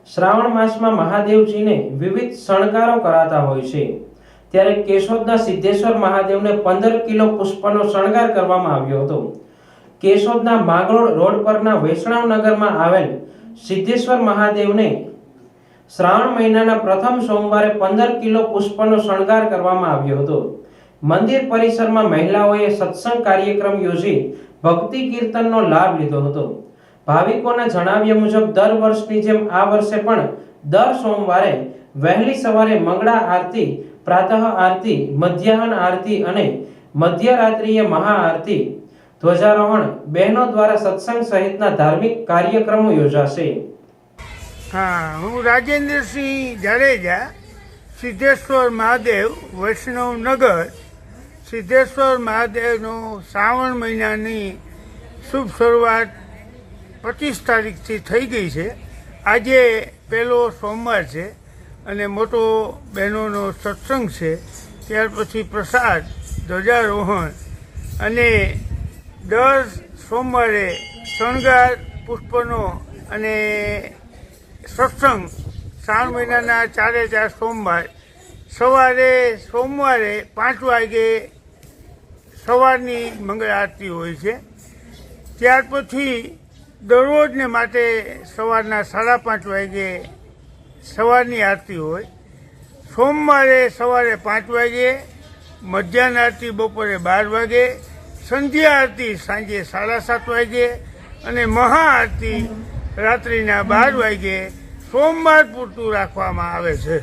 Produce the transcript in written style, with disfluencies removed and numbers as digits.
શ્રાવણ માસમાં મહાદેવજીને વિવિધ શણગારો કરાતા હોય છે, ત્યારે કેશોદના સિદ્ધેશ્વર મહાદેવને 15 કિલો પુષ્પનો શણગાર કરવામાં આવ્યો હતો। કેશોદના માંગરોળ રોડ પરના વૈષ્ણવનગરમાં આવેલ સિદ્ધેશ્વર મહાદેવને શ્રાવણ મહિનાના પ્રથમ સોમવારે 15 કિલો પુષ્પનો શણગાર કરવામાં આવ્યો હતો। મંદિર પરિસરમાં મહિલાઓએ સત્સંગ કાર્યક્રમ યોજી ભક્તિ કીર્તનનો લાભ લીધો હતો। ભાવિકોના જણાવ્યા મુજબ દર વર્ષની જેમ આ વર્ષે પણ દર સોમવારે વહેલી સવારે મંગળા આરતી, પ્રાતઃ આરતી, મધ્યાહન આરતી અને મધ્યરાત્રિએ મહાઆરતી, ધ્વજારોહણ, બહેનો દ્વારા સત્સંગ સહિતના ધાર્મિક કાર્યક્રમો યોજાશે। हाँ, हूँ राजेंद्र सिंह जाडेजा, सिद्धेश्वर महादेव वैष्णवनगर। सिद्धेश्वर महादेवનો શ્રાવણ મહિનાની શુભ શરૂઆત 25 તારીખથી થઈ ગઈ છે। આજે પહેલો સોમવાર છે અને મોટો બહેનોનો સત્સંગ છે, ત્યાર પછી પ્રસાદ, ધ્વજારોહણ અને દર સોમવારે શણગાર પુષ્પનો અને સત્સંગ શ્રાવણ મહિનાના 4 સોમવાર સવારે સોમવારે 5 વાગે સવારની મંગળ આરતી હોય છે। ત્યાર પછી દરરોજને માટે સવારના 5:30 વાગે સવારની આરતી હોય। સોમવારે સવારે 5 વાગે, મધ્યાહન આરતી બપોરે 12 વાગે, સંધ્યા આરતી સાંજે 7:30 વાગે અને મહાઆરતી રાત્રિના 12 વાગે સોમવાર પૂરતું રાખવામાં આવે છે।